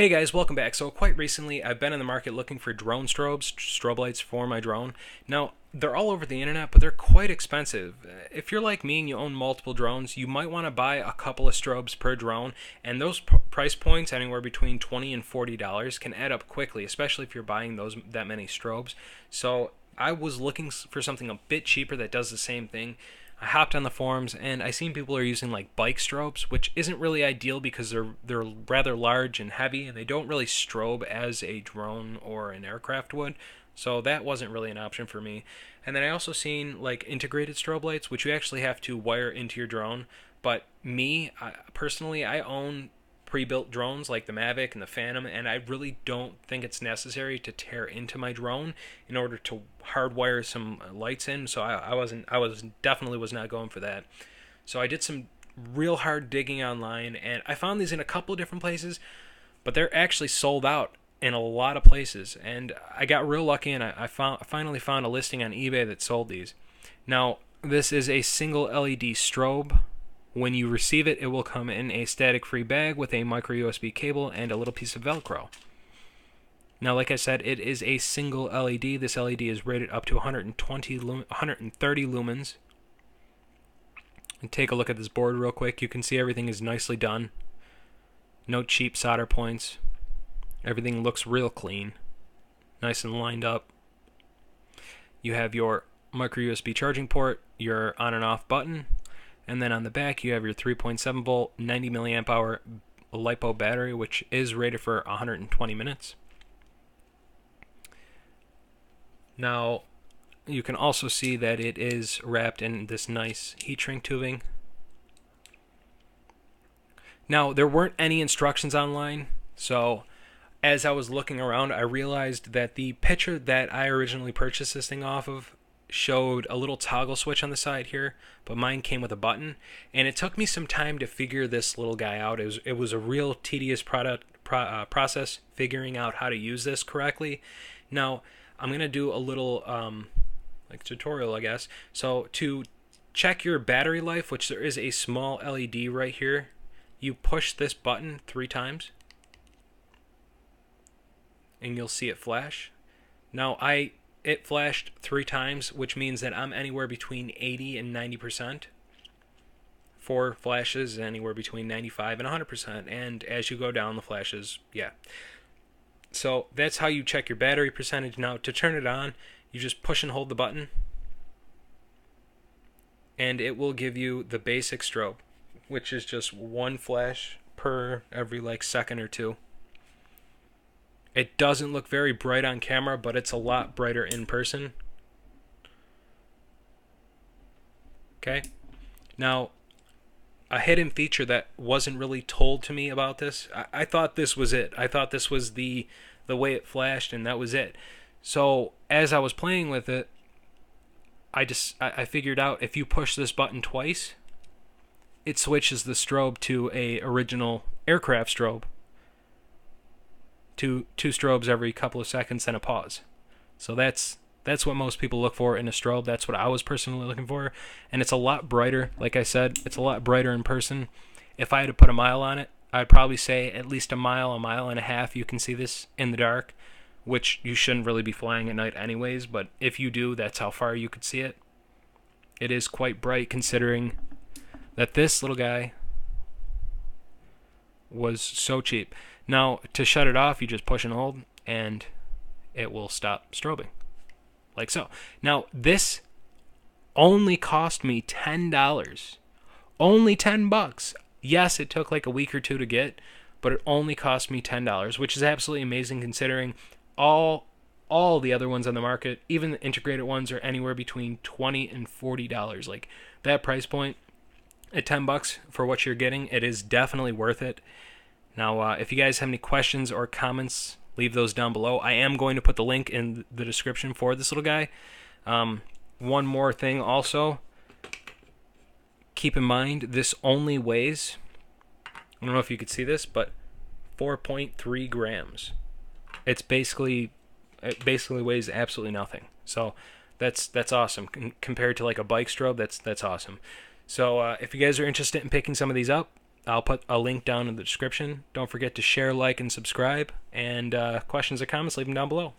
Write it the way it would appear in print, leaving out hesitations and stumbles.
Hey guys, welcome back. So quite recently, I've been in the market looking for drone strobe lights for my drone. Now, they're all over the internet, but they're quite expensive. If you're like me and you own multiple drones, you might want to buy a couple of strobes per drone, and those price points, anywhere between $20 and $40, can add up quickly, especially if you're buying that many strobes. So I was looking for something a bit cheaper that does the same thing. I hopped on the forums and I seen people are using like bike strobes, which isn't really ideal because they're rather large and heavy and they don't really strobe as a drone or an aircraft would. So that wasn't really an option for me. And then I also seen like integrated strobe lights, which you actually have to wire into your drone. But personally, I own pre-built drones like the Mavic and the Phantom, and I really don't think it's necessary to tear into my drone in order to hardwire some lights in. So I was definitely was not going for that. So I did some real hard digging online, and I found these in a couple of different places, but they're actually sold out in a lot of places. And I got real lucky, and I finally found a listing on eBay that sold these. Now this is a single LED strobe. When you receive it, it will come in a static-free bag with a micro USB cable and a little piece of Velcro. Now, like I said, it is a single LED. This LED is rated up to 130 lumens. And take a look at this board real quick. You can see everything is nicely done. No cheap solder points. Everything looks real clean. Nice and lined up. You have your micro USB charging port, your on and off button, and then on the back you have your 3.7 volt 90 milliamp hour LiPo battery, which is rated for 120 minutes. Now you can also see that it is wrapped in this nice heat shrink tubing. Now there weren't any instructions online, so as I was looking around I realized that the picture that I originally purchased this thing off of showed a little toggle switch on the side here, but mine came with a button, and it took me some time to figure this little guy out. It was a real tedious process figuring out how to use this correctly. Now I'm gonna do a little like tutorial, I guess. So to check your battery life, which there is a small LED right here, you push this button 3 times and you'll see it flash. Now it flashed 3 times, which means that I'm anywhere between 80 and 90%. 4 flashes anywhere between 95 and 100%, and as you go down the flashes, yeah. So that's how you check your battery percentage. Now to turn it on, you just push and hold the button, and it will give you the basic strobe, which is just 1 flash per every like second or 2. It doesn't look very bright on camera, but it's a lot brighter in person. Okay. Now, a hidden feature that wasn't really told to me about this, I thought this was it. I thought this was the way it flashed, and that was it. So as I was playing with it, I figured out if you push this button twice, it switches the strobe to a original aircraft strobe. Two strobes every couple of seconds and a pause. So that's what most people look for in a strobe. That's what I was personally looking for, and it's a lot brighter. Like I said, it's a lot brighter in person. If I had to put a mile on it, I'd probably say at least a mile and a half. You can see this in the dark, which you shouldn't really be flying at night anyways, but if you do, that's how far you could see it. It is quite bright considering that this little guy was so cheap. Now, to shut it off, you just push and hold, and it will stop strobing, like so. Now, this only cost me $10. Only $10. Yes, it took like a week or 2 to get, but it only cost me $10, which is absolutely amazing considering all the other ones on the market, even the integrated ones, are anywhere between $20 and $40. Like, that price point at $10 for what you're getting, it is definitely worth it. Now, if you guys have any questions or comments, leave those down below. I am going to put the link in the description for this little guy. One more thing also, keep in mind this only weighs, I don't know if you could see this, but 4.3 grams. It basically weighs absolutely nothing. So that's awesome. Compared to like a bike strobe, that's awesome. So if you guys are interested in picking some of these up, I'll put a link down in the description. Don't forget to share, like, and subscribe. And questions or comments, leave them down below.